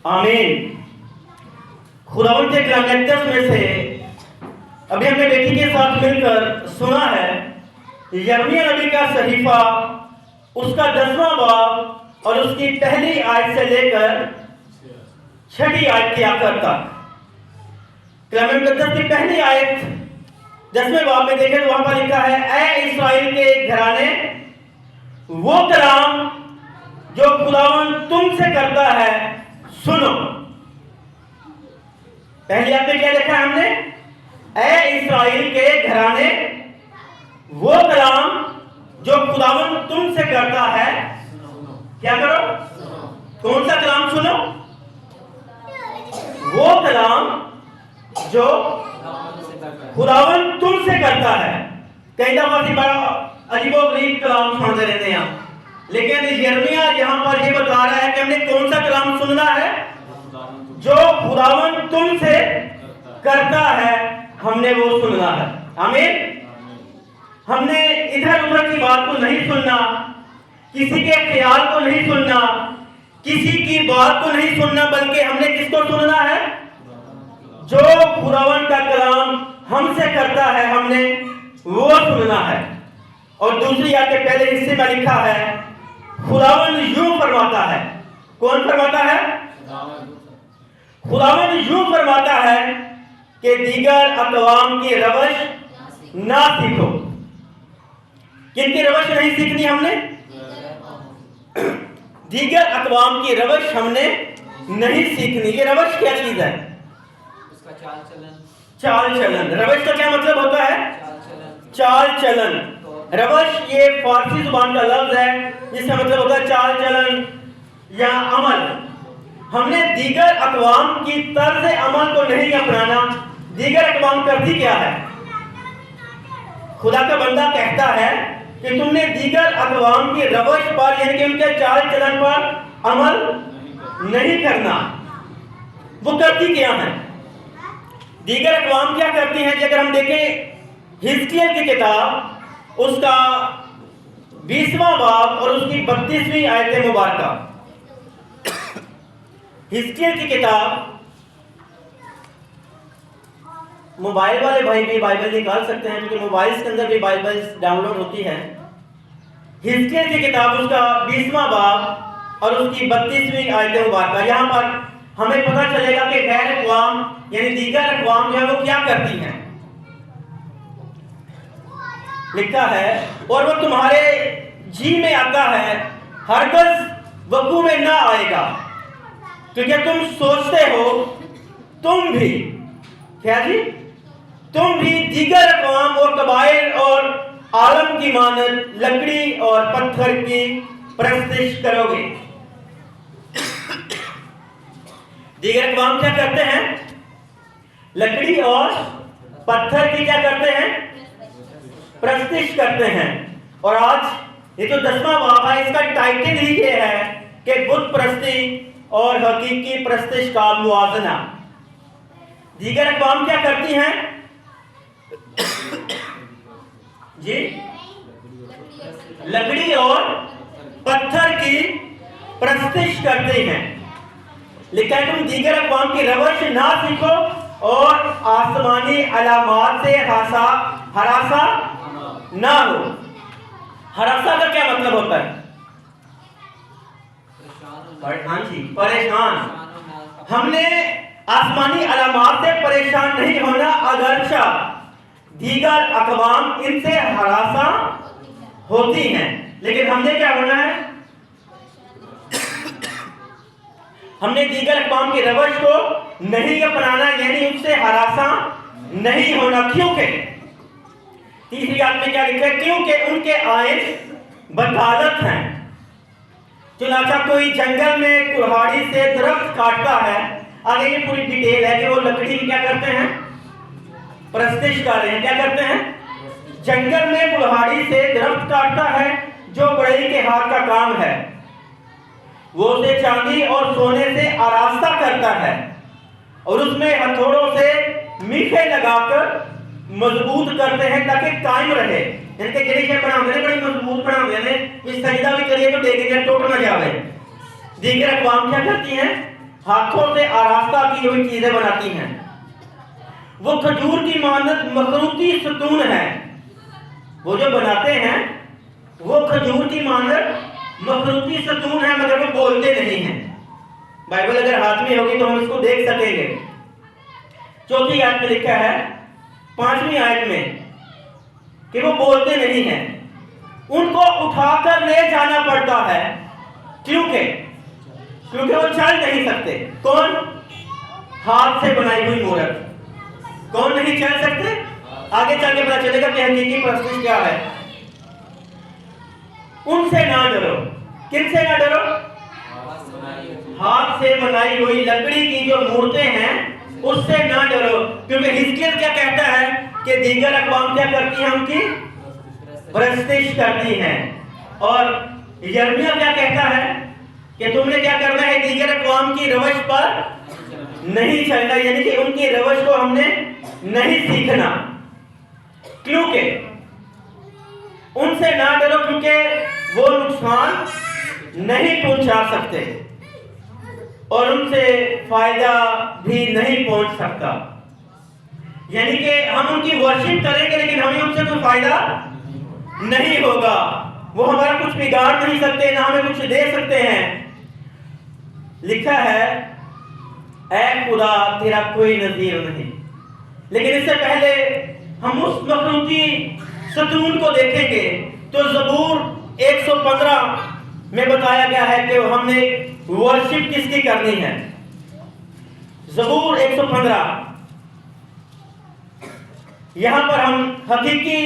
آمین۔ خداوند کے کلام مقدس میں سے ابھی ہم نے بیٹی کے ساتھ مل کر سنا ہے یرمیہ نبی کا صحیفہ، اس کا 10واں باب اور اس کی پہلی آیت سے لے کر 6 آیت کے آخر تک۔ کلام مقدس کی پہلی آیت 10ویں باب میں دیکھیں تو وہاں پر لکھا ہے، اے اسرائیل کے گھرانے، وہ کلام جو خداوند تم سے کرتا ہے سنو۔ پہلی آیت میں کیا لکھا ہے ہم نے؟ اے اسرائیل کے گھرانے، وہ کلام جو خداوند تم سے کرتا ہے کیا کرو؟ کون سا کلام سنو؟ وہ کلام جو خداوند تم سے کرتا ہے۔ کئی دفعہ بڑا عجیب و غریب کلام سنتے رہتے ہیں، لیکن یرمیہ یہاں پر یہ بتا رہا ہے کہ ہم نے کون سا کلام سننا ہے؟ جو خداوند تم سے کرتا ہے ہم نے وہ سننا ہے۔ آمین۔ ہم نے ادھر ادھر کی بات کو نہیں سننا، کسی کے خیال کو نہیں سننا، کسی کی بات کو نہیں سننا، بلکہ ہم نے کس کو سننا ہے؟ جو خداوند کا کلام ہم سے کرتا ہے ہم نے وہ سننا ہے۔ اور دوسری آیت کے پہلے حصے میں لکھا ہے، خداوند یوں فرماتا ہے۔ کون فرماتا ہے؟ خداوند یوں فرماتا ہے کہ دیگر اقوام کی روش نہ سیکھو۔ کن کی روش نہیں سیکھنی ہم نے؟ دیگر اقوام کی روش ہم نے نہیں سیکھنی۔ یہ روش کیا چیز ہے؟ اس کا چال چلن۔ چال چلن۔ روش کا کیا مطلب ہوتا ہے؟ چال چلن۔ روش یہ فارسی زبان کا لفظ ہے جس کا مطلب ہوتا ہے چال چلن یا عمل۔ ہم نے دیگر اقوام کی طرز عمل کو نہیں اپنانا۔ دیگر اقوام کرتی کیا ہے؟ خدا کا بندہ کہتا ہے کہ تم نے دیگر اقوام کی روش پر یعنی کہ ان کے چال چلن پر عمل نہیں کرنا۔ وہ کرتی کیا ہیں؟ دیگر اقوام کیا کرتی ہیں؟ اگر ہم دیکھیں حزقیل کی کتاب، اس کا 20واں باب اور اس کی 32ویں آیت مبارکہ۔ حزقیل کی کتاب، موبائل والے بھائی بھی بائبل نکال سکتے ہیں کیونکہ موبائلز کے اندر بھی بائبل ڈاؤن لوڈ ہوتی ہے۔ حزقیل کی کتاب، اس کا 20واں باب اور اس کی 32ویں آیت مبارکہ۔ یہاں پر ہمیں پتہ چلے گا کہ غیر اقوام یعنی دیگر اقوام جو ہے وہ کیا کرتی ہیں۔ لکھا ہے، اور وہ تمہارے جی میں آتا ہے ہرگز وقوع میں نہ آئے گا، کیونکہ تم سوچتے ہو تم بھی کیا جی؟ تم بھی دیگر اقوام اور قبائل اور عالم کی مانند لکڑی اور پتھر کی پرستش کرو گے۔ دیگر اقوام کیا کرتے ہیں؟ لکڑی اور پتھر کی کیا کرتے ہیں؟ پرستش کرتے ہیں۔ اور آج یہ تو 10واں باب ہے، اس کا ٹائٹل ہی یہ ہے کہ بت پرستی اور حقیقی پرستش کا موازنہ۔ دیگر اقوام کیا کرتی ہیں؟ جی لکڑی اور پتھر کی پرستش کرتے ہیں۔ لکھا ہے تم دیگر اقوام کی روش نہ سیکھو اور آسمانی علامات سے ہراساں نہ ہو۔ ہراساں کا کیا مطلب ہوتا ہے؟ پریشان۔ ہم نے آسمانی علامات سے پریشان نہیں ہونا، اگرچہ دیگر اقوام ان سے ہراساں ہوتی ہیں، لیکن ہم نے کیا ہونا ہے؟ ہم نے دیگر اقوام کی روش کو نہیں اپنانا، یعنی ان سے ہراساں نہیں ہونا۔ کیونکہ تیسری آیت میں کیا لکھا ہے؟ کیونکہ ان کے آئین بطالت ہیں۔ چنانچہ کوئی جنگل میں کلہاڑی سے درخت کاٹتا ہے، آگے یہ پوری ڈیٹیل ہے کہ وہ لکڑی کی کیا کرتے ہیں؟ پرستش کر رہے ہیں۔ کیا کرتے ہیں؟ جنگل میں کلہاڑی سے درخت کاٹتا ہے جو بڑھئی کے ہاتھ کا کام ہے، وہ اسے چاندی اور سونے سے آراستہ کرتا ہے اور اس میں ہتھوڑوں سے میخے لگا کر مضبوط کرتے ہیں تاکہ قائم رہے۔ ان کے جڑی شے بنا دے بڑی مضبوط بنا دے، اس سجدہ بھی کریے تو دیکھیں گے ٹوٹ نہ جاوے۔ دیگر اقوام کیا کرتی ہیں؟ ہاتھوں سے آراستہ کی ہوئی چیزیں بناتی ہیں. وہ کھجور کی مانند مخروطی ستون ہے. وہ جو بناتے ہیں وہ کھجور کی مانند مخروطی ستون ہے، مگر وہ بولتے نہیں ہیں. بائبل اگر ہاتھ میں ہوگی تو ہم اس کو دیکھ سکیں گے. 4 آیت میں لکھا ہے، 5 آیت میں، کہ وہ بولتے نہیں ہیں. ان کو اٹھا کر لے جانا پڑتا ہے کیونکہ وہ چل نہیں سکتے. کون؟ ہاتھ سے بنائی ہوئی مورت. کون نہیں چل سکتے؟ آگے چل کے پتا چلے گا کہ حقیقی پرستش کیا ہے. ان سے نہ ڈرو. کن سے نہ ڈرو؟ ہاتھ سے بنائی ہوئی لکڑی کی جو مورتیں ہیں اس سے نہ ڈرو. کیونکہ حزقیل کیا کہتا ہے کہ دیگر اقوام کیا کرتی ہیں؟ ان کی پرستش کرتی ہیں. اور یرمیہ کیا کہتا ہے کہ تم نے کیا کرنا ہے؟ دیگر اقوام کی روش پر نہیں چلنا، یعنی کہ ان کی روش کو ہم نے نہیں سیکھنا. کیونکہ ان سے نہ ڈرو، کیونکہ وہ نقصان نہیں پہنچا سکتے اور ان سے فائدہ بھی نہیں پہنچ سکتا. یعنی کہ ہم ان کی ورشپ کریں گے لیکن ہمیں ان سے کوئی فائدہ نہیں ہوگا. وہ ہمارا کچھ بگاڑ نہیں سکتے، نہ ہمیں کچھ دے سکتے ہیں. لکھا ہے، اے خدا تیرا کوئی نظیر نہیں. لیکن اس سے پہلے ہم اس مخلوقی ستون کو دیکھیں گے تو زبور 115 میں بتایا گیا ہے کہ ہم نے ورشپ کس کی کرنی ہے. زبور 115، یہاں پر ہم حقیقی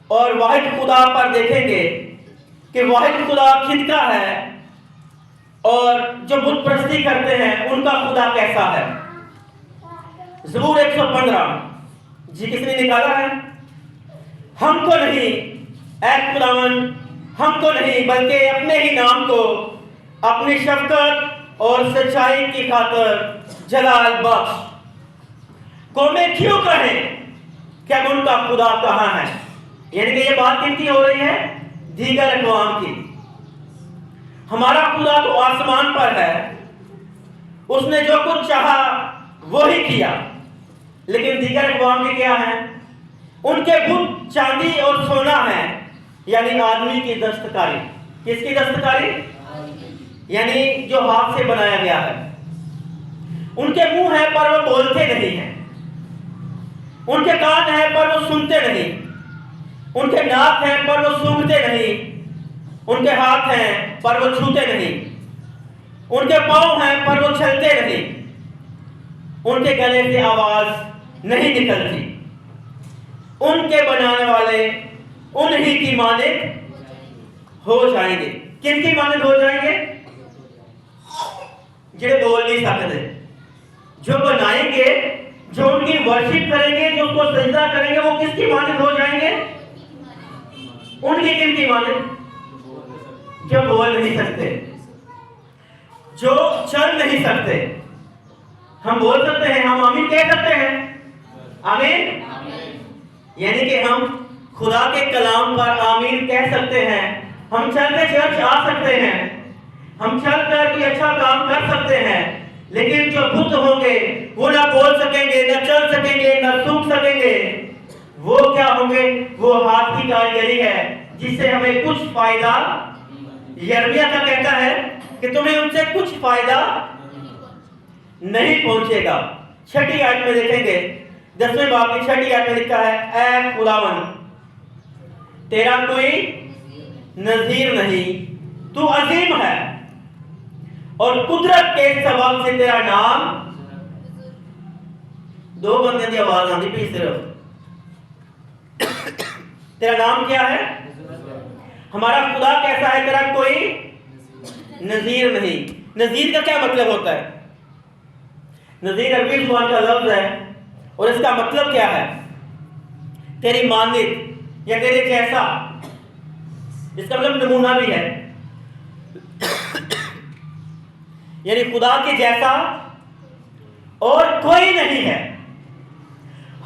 اور واحد خدا پر دیکھیں گے کہ واحد خدا کن کا ہے اور جو بت پرستی کرتے ہیں ان کا خدا کیسا ہے. زبور 115، جی کس نے نکالا ہے؟ ہم کو نہیں اے خداوند، ہم کو نہیں بلکہ اپنے ہی نام کو اپنی شفقت اور سچائی کی خاطر جلال بخش. قومیں کیوں کہیں کہ اب ان کا خدا کہاں ہے؟ یعنی کہ یہ بات کن کی ہو رہی ہے؟ دیگر اقوام کی. ہمارا خدا تو آسمان پر ہے، اس نے جو کچھ چاہا وہی کیا. لیکن دیگر اقوام کے کیا ہیں؟ ان کے بت چاندی اور سونا ہے، یعنی آدمی کی دستکاری. کس کی دستکاری؟ یعنی جو ہاتھ سے بنایا گیا ہے. ان کے منہ ہیں پر وہ بولتے نہیں ہیں، ان کے کان ہیں پر وہ سنتے نہیں، ان کے ناک ہیں پر وہ سونگھتے نہیں، ان کے ہاتھ ہیں پر وہ چھوتے نہیں، ان کے پاؤں ہیں پر وہ چلتے نہیں، ان کے گلے سے آواز نہیں نکلتی. ان کے بنانے والے انہی کی مانند ہو جائیں گے. کن کی مانند ہو جائیں گے؟ جو بول نہیں سکتے. جو بنائیں گے، جو ان کی ورشپ کریں گے، جو اس کو سجدہ کریں گے، وہ کس کی مانند ہو جائیں گے؟ ان کی کن کی مانند؟ جو بول نہیں سکتے، جو چل نہیں سکتے. ہم بول سکتے ہیں، ہم آمین کہہ سکتے ہیں. آمین یعنی کہ ہم خدا کے کلام پر آمین کہہ سکتے ہیں. ہم چل کے چرچ آ سکتے ہیں، ہم چل کر کوئی اچھا کام کر سکتے ہیں. لیکن جو بت ہوں گے وہ نہ بول سکیں گے، نہ چل سکیں گے، نہ سونگ سکیں گے. وہ کیا ہوں گے؟ وہ ہاتھ کی کاریگری ہے جس سے ہمیں کچھ فائدہ، یرمیہ کا کہتا ہے کہ تمہیں ان سے کچھ فائدہ نہیں پہنچے گا. 6 آیت میں دیکھیں گے، 10ویں باب کی 6 آیت میں لکھا ہے، اے خداوند تیرا کوئی نظیر نہیں، تو عظیم ہے اور قدرت کے سبب سے تیرا نام. 2 بندے کی آواز آتی پی صرف. تیرا نام کیا ہے؟ ہمارا خدا کیسا ہے؟ تیرا کوئی نظیر نہیں. نظیر کا کیا مطلب ہوتا ہے؟ نظیر عربی زبان کا لفظ ہے اور اس کا مطلب کیا ہے؟ تیری مانند یا تیرے جیسا. اس کا مطلب نمونہ بھی ہے، یعنی خدا کے جیسا اور کوئی نہیں ہے.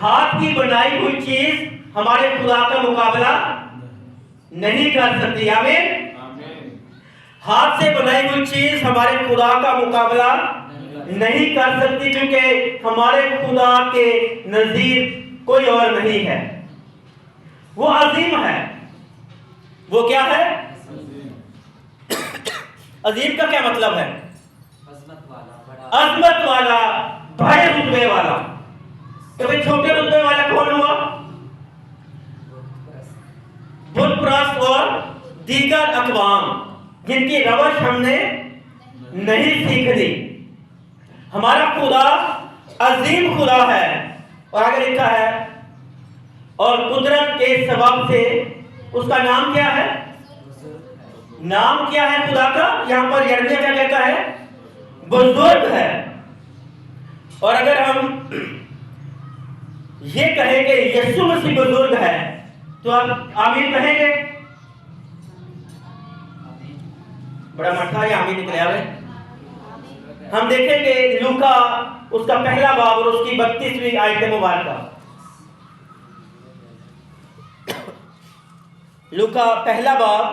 ہاتھ کی بنائی ہوئی چیز ہمارے خدا کا مقابلہ نہیں کر سکتی. آمین. ہاتھ سے بنائی ہوئی چیز ہمارے خدا کا مقابلہ نہیں کر سکتی، کیونکہ ہمارے خدا کے نظیر کوئی اور نہیں ہے۔ وہ عظیم ہے۔ وہ کیا ہے؟ عظیم کا کیا مطلب ہے؟ عظمت والا، بڑے رتبے والا۔ تو بھئی چھوٹے رتبے والا کون ہوا؟ بت پرست اور دیگر اقوام جن کی روش ہم نے نہیں سیکھ لی۔ ہمارا خدا عظیم خدا ہے، اور آگے لکھا ہے اور قدرت کے سبب سے اس کا نام کیا ہے؟ نام کیا ہے خدا کا؟ یہاں پر یرمیہ کیا کہتا ہے؟ بزرگ ہے۔ اور اگر ہم یہ کہیں کہ یسوع مسیح بزرگ ہے تو آپ آمین کہیں گے؟ بڑا مٹھا یہ آمین نکلے آوے۔ ہم دیکھیں گے لوکا اس کا پہلا باب اور اس کی 32ویں آیت مبارکہ۔ لوکا پہلا باب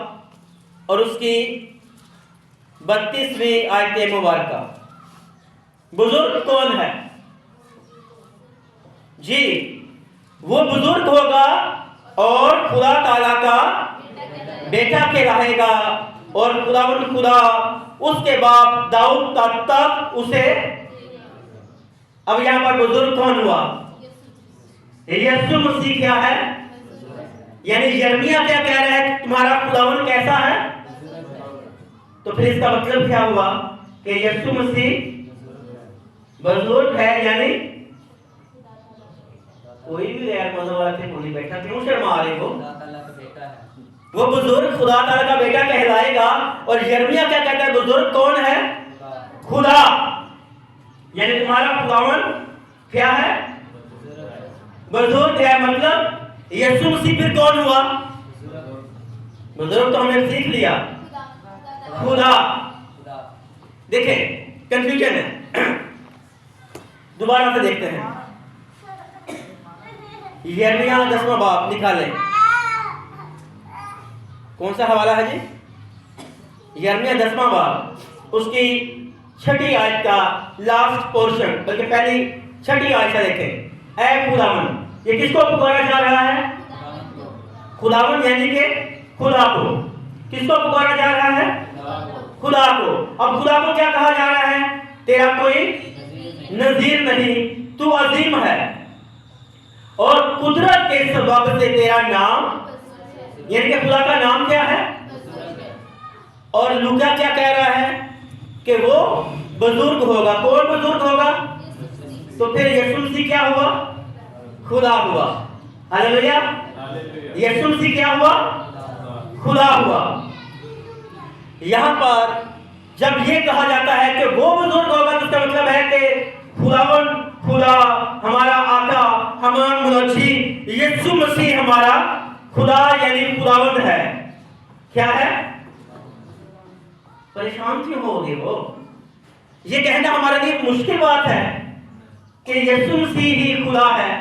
اور اس کی 32ویں آیت مبارکہ۔ بزرگ کون ہے؟ جی وہ بزرگ ہوگا اور خدا تعالیٰ کا بیٹا کہلائے گا، اور خدا اس کے باپ داؤد کا تخت اسے۔ اب یہاں پر بزرگ کون ہوا؟ یسوع مسیح کیا ہے؟ یعنی یرمیہ کیا کہہ رہا ہے؟ تمہارا خداوند کیسا ہے؟ تو پھر اس کا مطلب کیا ہوا کہ یسوع مسیح بزرگ ہے، یعنی کوئی بھی غیر مذہب والا تھے نہیں بیٹھا، کیوں شرما رہے ہو؟ وہ بزرگ خدا تعالیٰ کا بیٹا کہلائے گا۔ اور یرمیہ کیا کہتا ہے؟ بزرگ کون ہے؟ خدا۔ یعنی تمہارا خداوند کیا ہے؟ بزرگ ہے۔ مطلب یسوع مسیح پھر کون ہوا؟ بزرگ تو ہم نے سیکھ لیا، خدا۔ دیکھیں کنفیوژن ہے، دوبارہ سے دیکھتے ہیں۔ یرمیہ 10واں باب نکالیں۔ کون سا حوالہ ہے جی؟ یرمیہ 10واں باب، اس کی 6 آیت کا لاسٹ پورشن، بلکہ پہلی 6 آیت سے دیکھیں۔ اے خداوند، یہ کس کو پکارا جا رہا ہے؟ خداوند یعنی کہ خدا کو۔ کس کو پکارا جا رہا ہے؟ خدا کو۔ اب خدا کو کیا کہا جا رہا ہے؟ تیرا کوئی نظیر نہیں، تو عظیم ہے، اور قدرت کے سبب سے تیرا نام، یعنی کہ خدا کا نام کیا ہے؟ اور لوکا کیا کہہ رہا ہے؟ کہ وہ بزرگ ہوگا۔ کون بزرگ ہوگا؟ تو پھر یسوع مسیح کیا ہوا؟ خدا ہوا۔ ہلیلویا۔ یسوع مسیح کیا ہوا؟ خدا ہوا۔ یہاں پر جب یہ کہا جاتا ہے کہ وہ بزرگ ہوگا، تو اس کا مطلب ہے کہ خداوند، خدا، ہمارا آقا، ہمارا منجی یسوع مسیح ہمارا خدا یعنی خداوند ہے۔ کیا ہے؟ پریشان کیوں ہو گے وہ؟ یہ کہنا ہمارے لیے مشکل بات ہے کہ یسوع مسیح ہی خدا ہے،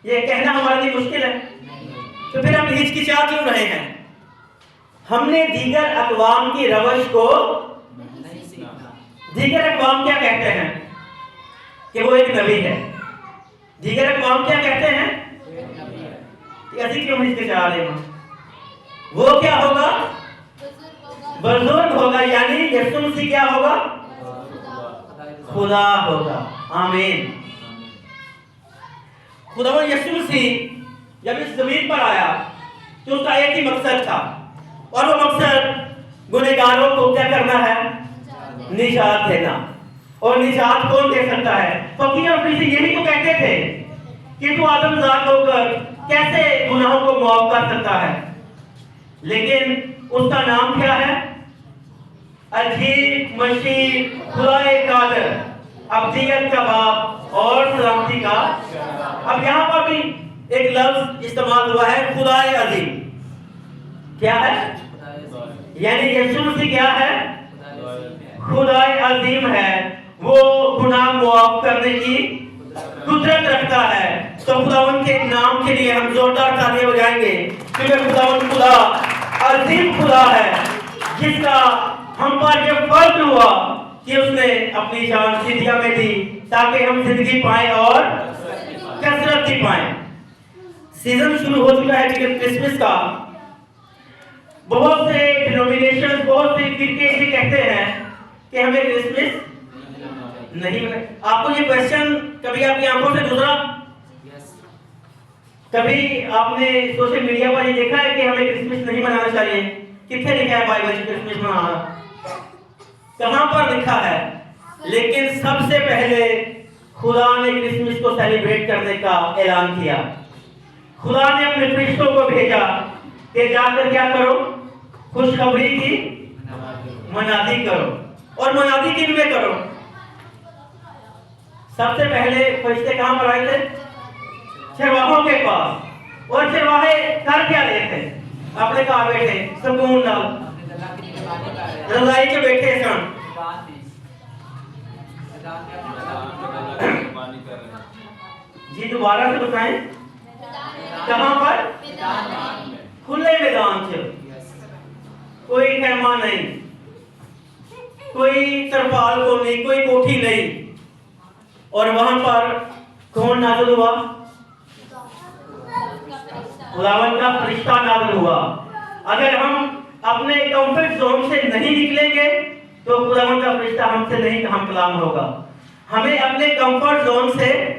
یہ کہنا ہمارے لیے مشکل ہے۔ تو پھر ہم ہچکچا کیوں رہے ہیں؟ ہم نے دیگر اقوام کی روش کو نہیں سیکھا۔ دیگر اقوام کیا کہتے ہیں؟ کہ وہ ایک نبی ہے۔ دیگر اقوام کیا کہتے ہیں؟ ایسی کیوں ہچکچا رہے ہیں؟ وہ کیا ہوگا؟ بزرگ ہوگا، یعنی یسوع مسیح کیا ہوگا؟ خدا ہوگا۔ آمین۔ خداوند یسوع مسیح جب اس زمین پر آیا تو اس کا ایک ہی مقصد تھا، اور وہ مقصد گنہگاروں کو کیا کرنا ہے؟ نجات دینا۔ اور نجات کون دے سکتا ہے؟ فقیر اور فریسی یہی تو کہتے تھے کہ تو آدم ذات ہو کر کیسے گناہوں کو معاف کر سکتا ہے؟ لیکن اس کا نام کیا ہے؟ عجیب، مشیر، خدائے قادر، ابدیت کا باپ اور سلامتی کا۔ اب یہاں پر بھی ایک لفظ استعمال ہوا ہے، خدائے عظیم۔ کیا ہے؟ یعنی یسوع مسیح کیا ہے؟ خدائے عظیم ہے، وہ گناہ معاف کرنے کی قدرت رکھتا ہے۔ تو خداوند کے نام کے لیے ہم زوردار تالیاں بجائیں گے، کیونکہ خداوند خدا عظیم خدا ہے، جس کا ہم پر یہ فضل ہوا کہ اس نے اپنی جان فدیہ میں دی تاکہ ہم زندگی پائیں اور کثرت کی پائیں۔ سیزن شروع ہو چکا ہے کرسمس کا۔ بہت سے ڈینومینیشن، بہت سے فرقے یہ کہتے ہیں کہ ہمیں کرسمس نہیں۔ آپ کو یہ کویسچن کبھی آپ کی آنکھوں سے گزرا؟ کبھی آپ نے سوشل میڈیا پر یہ دیکھا ہے کہ ہمیں کرسمس نہیں منانا چاہیے؟ کتنے لکھا ہے بائبل میں کرسمس منانا؟ کہاں پر لکھا ہے؟ لیکن سب سے پہلے خدا نے کرسمس کو سیلیبریٹ کرنے کا اعلان کیا۔ خدا نے اپنے فرشتوں کو بھیجا کہ جا کر کیا کرو؟ خوشخبری کی منادی کرو، اور منادی کن میں کرو؟ سب سے پہلے فرشتے کہاں پر آئے تھے؟ چرواہوں کے پاس۔ اور چرواہے کر کیا رہے تھے؟ اپنے کہاں بیٹھے؟ سکون نال رضائی کے بیٹھے سن۔ جی دوبارہ سے بتائیں، کہاں پر؟ کھلے میدان سے، کوئی خیمہ نہیں، کوئی ترپال کو نہیں، کوئی کوٹھی نہیں۔ اور وہاں پر کون نازل ہوا؟ خداوند کا فرشتہ نازل ہوا۔ اگر ہم اپنے کمفرٹ زون سے نہیں نکلیں گے تو خداوند کا فرشتہ ہم سے نہیں ہم کلام ہوگا۔ ہمیں اپنے کمفرٹ زون سے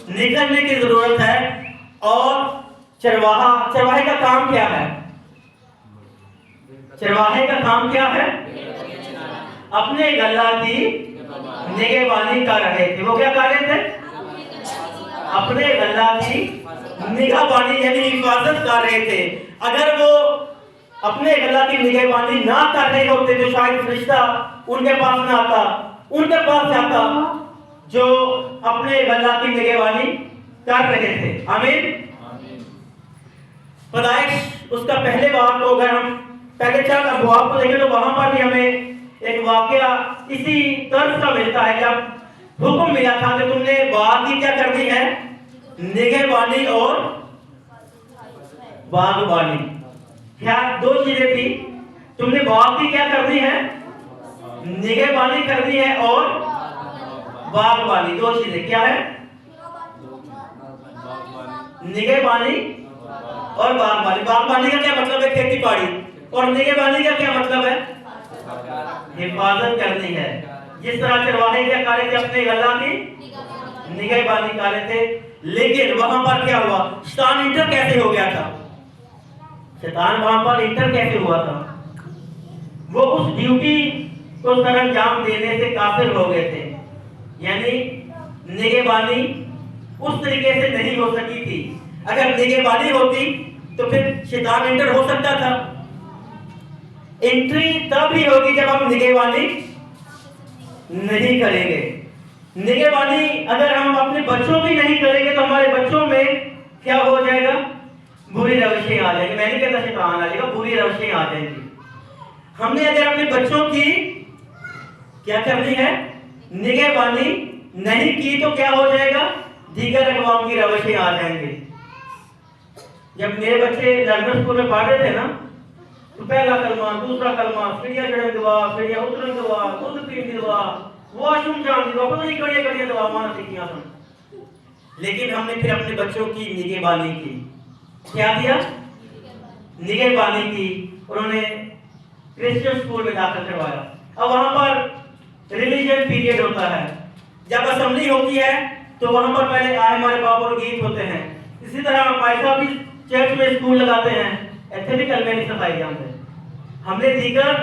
نکلنے کی ضرورت ہے۔ اور چرواہے کا کام کیا ہے؟ چرواہے کا کام کیا ہے؟ اپنے گلہ کی نگہبانی کر رہے تھے۔ وہ کیا کر رہے تھے؟ اپنے گلہ کی نگہبانی یعنی حفاظت کر رہے تھے۔ اگر وہ اپنے گلہ کی نگہبانی نہ کر رہے ہوتے تو شاید فرشتہ ان کے پاس نہ آتا، ان کے پاس جاتا جو اپنے گلہ کی نگہبانی کر رہے تھے۔ آمین۔ پیدائش اس کا پہلے باب کو اگر ہم پہلے چند ابواب کو دیکھیں تو وہاں پر بھی ہمیں ایک واقعہ اسی طرز کا ملتا ہے، جب حکم ملا تھا کہ تم نے باغ کی کیا کرنی ہے؟ نگہبانی اور باغبانی۔ کیا دو چیزیں تھی؟ تم نے باغ کی کیا کرنی ہے؟ نگہبانی کرنی ہے، اور باغبانی۔ دو چیزیں کیا ہے؟ نگہبانی اور باغبانی۔ باغبانی کا کیا مطلب ہے؟ کھیتی باڑی۔ اور نگہبانی کا کیا مطلب ہے؟ حفاظت کرنی ہے۔ جس طرح چرواہے کیا کر رہے تھے؟ اپنے گلہ کی نگہبانی کر رہے تھے۔ لیکن وہاں پر کیا ہوا؟ شیطان انٹر کیسے ہو گیا تھا؟ شیطان وہاں پر انٹر کیسے ہوا تھا؟ وہ اس ڈیوٹی کو سر انجام دینے سے قاصر ہو گئے تھے، یعنی نگہبانی اس طریقے سے نہیں ہو سکی تھی۔ اگر نگہبانی ہوتی تو پھر شیطان انٹر ہو سکتا تھا۔ انٹری تب ہی ہوگی جب ہم نگہبانی نہیں کریں گے۔ نگہبانی اگر ہم اپنے بچوں کی نہیں کریں گے تو ہمارے بچوں میں کیا ہو جائے گا؟ بری روشیں آ جائیں گی۔ میں نہیں کہتا شیطان آ جائے گا، بری روشیں آ جائیں گی۔ ہم نے اگر اپنے بچوں کی کیا کرنی ہے؟ نگہبانی نہیں کی تو کیا ہو جائے گا؟ دیگر اقوام کی روشیں آ جائیں گے۔ جب میرے بچے لرنر اسکول میں پڑھتے تھے نا تو پہلا کلمہ، دوسرا کلمہ، سیڑھیاں چڑھنے دعا، سیڑھیاں اترنے دعا، دودھ پینے دعا، واش روم جانے دعا، پتہ نہیں کڑیاں کڑیاں دعا مانا سیکھیاں سن۔ لیکن ہم نے پھر اپنے بچوں کی نگہبانی کی۔ کیا دیا؟ نگہبانی کی۔ انہوں نے کرسچن اسکول میں داخل کروایا۔ اب وہاں پر ریلیجن پیریڈ ہوتا ہے۔ جب اسمبلی ہوتی ہے تو وہاں پر پہلے آئے ہمارے باپ اور گیت ہوتے ہیں۔ اسی طرح پیسہ بھی چرچ میں اسکول لگاتے ہیں، ایسے بھی کلمے نہیں سکھائے جاتے۔ ہم نے دیگر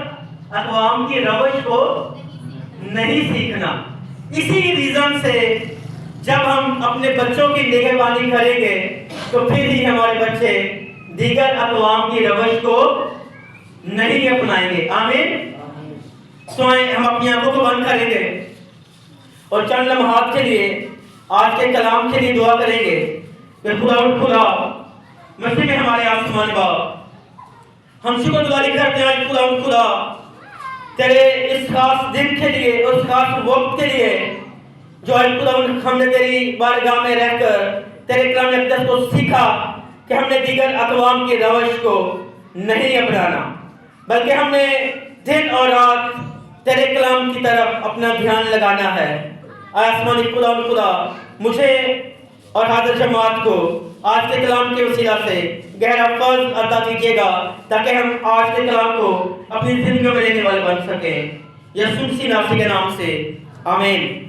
اقوام کی روش کو نہیں سیکھنا۔ اسی ریزن سے جب ہم اپنے بچوں کی نگہبانی کریں گے تو پھر ہی ہمارے بچے دیگر اقوام کی روش کو نہیں اپنائیں گے۔ آمین۔ تو ہم اپنی آنکھوں کو بند کریں گے اور چند لمحات کے لیے آج کے کلام کے لیے دعا کریں گے کہ خدا مسیح میں ہمارے آسمان باپ، ہم شکر گزاری کرتے ہیں آج خدا تیرے اس خاص دن کے لیے، اس خاص وقت کے لیے جو آج خدا ہم نے تیری بارگاہ میں رہ کر تیرے کلام اقدس کو سیکھا کہ ہم نے دیگر اقوام کی روش کو نہیں اپنانا، بلکہ ہم نے دن اور رات تیرے کلام کی طرف اپنا دھیان لگانا ہے۔ اے آسمانی خدا مجھے اور حاضر جماعت کو آج کے کلام کے وسیلہ سے گہرا فضل عطا کیجیے گا تاکہ ہم آج کے کلام کو اپنی زندگیوں میں لینے والے بن سکیں۔ یسوع مسیح ناصری کے نام سے آمین۔